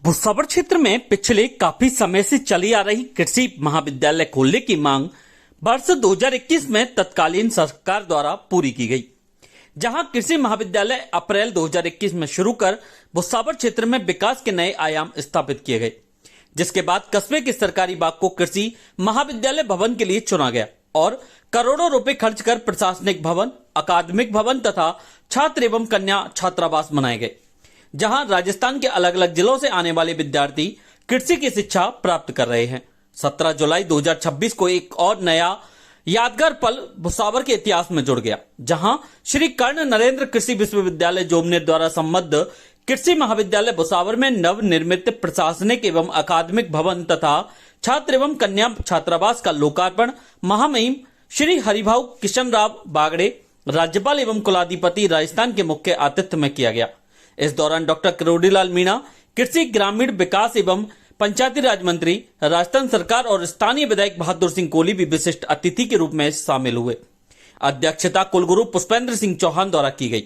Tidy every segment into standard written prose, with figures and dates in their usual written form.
भुसावल क्षेत्र में पिछले काफी समय से चली आ रही कृषि महाविद्यालय खोलने की मांग वर्ष 2021 में तत्कालीन सरकार द्वारा पूरी की गई। जहां कृषि महाविद्यालय अप्रैल 2021 में शुरू कर भुसावल क्षेत्र में विकास के नए आयाम स्थापित किए गए, जिसके बाद कस्बे के सरकारी बाग को कृषि महाविद्यालय भवन के लिए चुना गया और करोड़ों रुपए खर्च कर प्रशासनिक भवन, अकादमिक भवन तथा छात्र एवं कन्या छात्रावास बनाए गए। जहां राजस्थान के अलग अलग जिलों से आने वाले विद्यार्थी कृषि की शिक्षा प्राप्त कर रहे हैं। 17 जुलाई 2026 को एक और नया यादगार पल भुसावल के इतिहास में जुड़ गया, जहां श्री कर्ण नरेंद्र कृषि विश्वविद्यालय जोमनेर द्वारा संबद्ध कृषि महाविद्यालय भुसावल में नव निर्मित प्रशासनिक एवं अकादमिक भवन तथा छात्र एवं कन्या छात्रावास का लोकार्पण महामहिम श्री हरिभाऊ किशनराव बागड़े, राज्यपाल एवं कुलाधिपति राजस्थान के मुख्य आतिथ्य में किया गया। इस दौरान डॉक्टर करोड़ीलाल मीणा, कृषि ग्रामीण विकास एवं पंचायती राज मंत्री, राजस्थान सरकार और स्थानीय विधायक बहादुर सिंह कोहली भी विशिष्ट अतिथि के रूप में शामिल हुए। अध्यक्षता कुलगुरु पुष्पेंद्र सिंह चौहान द्वारा की गई।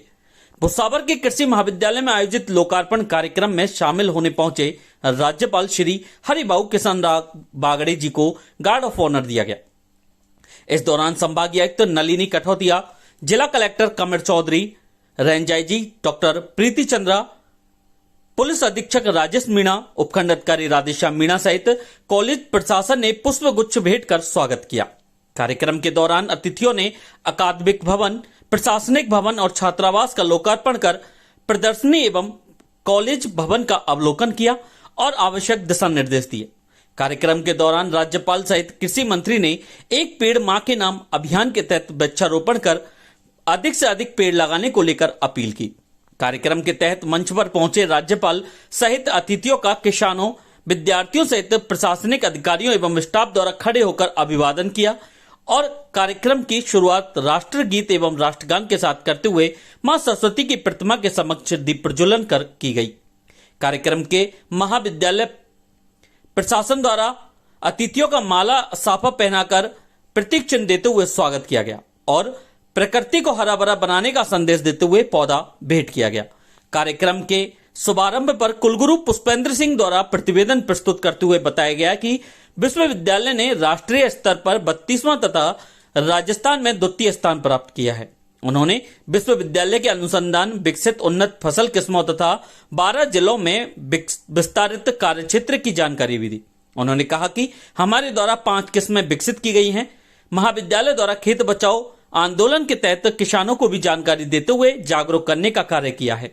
भुसावल के कृषि महाविद्यालय में आयोजित लोकार्पण कार्यक्रम में शामिल होने पहुंचे राज्यपाल श्री हरिभाऊ किशनराव बागड़े जी को गार्ड ऑफ ऑनर दिया गया। इस दौरान संभागीय आयुक्त नलिनी कठौतिया, जिला कलेक्टर कमर चौधरी, रेंज आईजी डॉक्टर प्रीति चंद्रा, पुलिस अधीक्षक राजेश मीणा, उपखंड अधिकारी राधेश्याम मीणा सहित कॉलेज प्रशासन ने पुष्प गुच्छ भेंट कर स्वागत किया। कार्यक्रम के दौरान अतिथियों ने अकादमिक भवन, प्रशासनिक भवन और छात्रावास का लोकार्पण कर प्रदर्शनी एवं कॉलेज भवन का अवलोकन किया और आवश्यक दिशा निर्देश दिए। कार्यक्रम के दौरान राज्यपाल सहित कृषि मंत्री ने एक पेड़ मां के नाम अभियान के तहत वृक्षारोपण कर अधिक से अधिक पेड़ लगाने को लेकर अपील की। कार्यक्रम के तहत मंच पर पहुंचे राज्यपाल सहित अतिथियों का किसानों, विद्यार्थियों सहित प्रशासनिक अधिकारियों एवं स्टाफ द्वारा खड़े होकर अभिवादन किया और कार्यक्रम की शुरुआत राष्ट्रगीत एवं राष्ट्रगान के साथ करते हुए मां सरस्वती की प्रतिमा के समक्ष दीप प्रज्वलन कर की गई। कार्यक्रम के महाविद्यालय प्रशासन द्वारा अतिथियों का माला साफा पहनाकर प्रतीक चिन्ह देते हुए स्वागत किया गया और प्रकृति को हरा भरा बनाने का संदेश देते हुए पौधा भेंट किया गया। कार्यक्रम के शुभारंभ पर कुलगुरु पुष्पेंद्र सिंह द्वारा प्रतिवेदन प्रस्तुत करते हुए बताया गया कि विश्वविद्यालय ने राष्ट्रीय स्तर पर 32वां तथा राजस्थान में द्वितीय स्थान प्राप्त किया है। उन्होंने विश्वविद्यालय के अनुसंधान, विकसित उन्नत फसल किस्मों तथा 12 जिलों में विस्तारित कार्यक्षेत्र की जानकारी भी दी। उन्होंने कहा कि हमारे द्वारा 5 किस्में विकसित की गई हैं। महाविद्यालय द्वारा खेत बचाओ आंदोलन के तहत किसानों को भी जानकारी देते हुए जागरूक करने का कार्य किया है।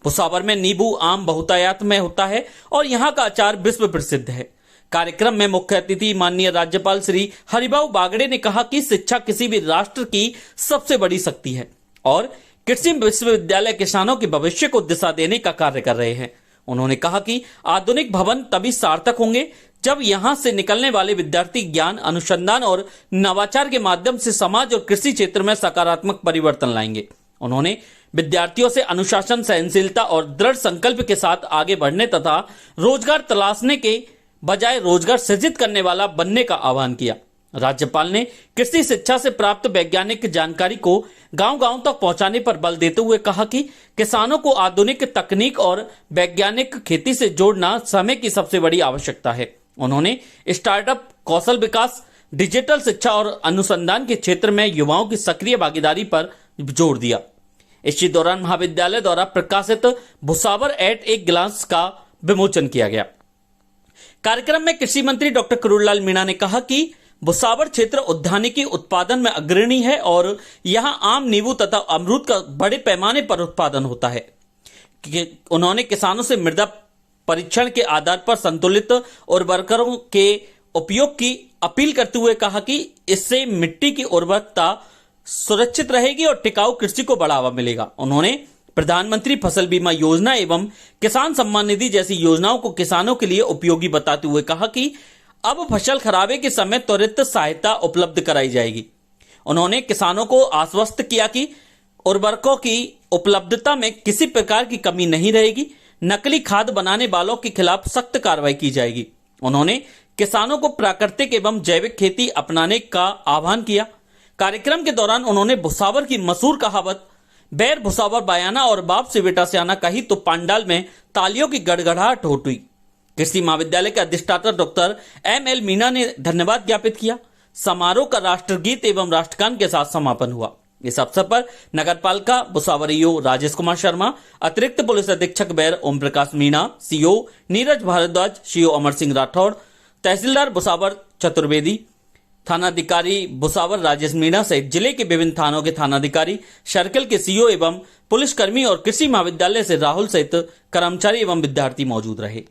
भुसावल में नींबू आम बहुतायत में होता है और यहाँ का अचार विश्व प्रसिद्ध है। कार्यक्रम में मुख्य अतिथि माननीय राज्यपाल श्री हरिभाऊ बागड़े ने कहा कि शिक्षा किसी भी राष्ट्र की सबसे बड़ी शक्ति है और कृषि विश्वविद्यालय किसानों के भविष्य को दिशा देने का कार्य कर रहे हैं। उन्होंने कहा कि आधुनिक भवन तभी सार्थक होंगे जब यहां से निकलने वाले विद्यार्थी ज्ञान, अनुसंधान और नवाचार के माध्यम से समाज और कृषि क्षेत्र में सकारात्मक परिवर्तन लाएंगे। उन्होंने विद्यार्थियों से अनुशासन, सहनशीलता और दृढ़ संकल्प के साथ आगे बढ़ने तथा रोजगार तलाशने के बजाय रोजगार सृजित करने वाला बनने का आह्वान किया। राज्यपाल ने कृषि शिक्षा से प्राप्त वैज्ञानिक जानकारी को गांव-गांव तक पहुंचाने पर बल देते हुए कहा कि किसानों को आधुनिक तकनीक और वैज्ञानिक खेती से जोड़ना समय की सबसे बड़ी आवश्यकता है। उन्होंने स्टार्टअप, कौशल विकास, डिजिटल शिक्षा और अनुसंधान के क्षेत्र में युवाओं की सक्रिय भागीदारी पर जोर दिया। इसी दौरान महाविद्यालय द्वारा प्रकाशित भुसावल एट ए ग्लांस का विमोचन किया गया। कार्यक्रम में कृषि मंत्री डॉक्टर करोड़ीलाल मीणा ने कहा कि भुसावल क्षेत्र उद्यानिकी उत्पादन में अग्रणी है और यहां आम, नींबू तथा अमरूद का बड़े पैमाने पर उत्पादन होता है। उन्होंने किसानों से मृदा परीक्षण के आधार पर संतुलित उर्वरकों के उपयोग की अपील करते हुए कहा कि इससे मिट्टी की उर्वरकता सुरक्षित रहेगी और टिकाऊ कृषि को बढ़ावा मिलेगा। उन्होंने प्रधानमंत्री फसल बीमा योजना एवं किसान सम्मान निधि जैसी योजनाओं को किसानों के लिए उपयोगी बताते हुए कहा कि अब फसल खराबे के समय त्वरित सहायता उपलब्ध कराई जाएगी। उन्होंने किसानों को आश्वस्त किया कि उर्वरकों की उपलब्धता में किसी प्रकार की कमी नहीं रहेगी। नकली खाद बनाने वालों के खिलाफ सख्त कार्रवाई की जाएगी। उन्होंने किसानों को प्राकृतिक एवं जैविक खेती अपनाने का आह्वान किया। कार्यक्रम के दौरान उन्होंने भुसावल की मशहूर कहावत बैर भुसावल बयाना और बाप से बेटा सियाना कही तो पंडाल में तालियों की गड़गड़ाहट उठी कृषि महाविद्यालय के अधिष्ठाता डॉक्टर ML मीणा ने धन्यवाद ज्ञापित किया। समारोह का राष्ट्रगीत एवं राष्ट्रगान के साथ समापन हुआ। इस अवसर पर नगरपालिका भुसावर ईओ राजेश कुमार शर्मा, अतिरिक्त पुलिस अधीक्षक बैर ओम प्रकाश मीणा, सीओ नीरज भारद्वाज, सीओ अमर सिंह राठौड़, तहसीलदार भुसावर चतुर्वेदी, थानाधिकारी भुसावर राजेश मीणा सहित जिले के विभिन्न थानों के थानाधिकारी, सर्कल के सीओ एवं पुलिसकर्मी और कृषि महाविद्यालय से राहुल सहित कर्मचारी एवं विद्यार्थी मौजूद रहे।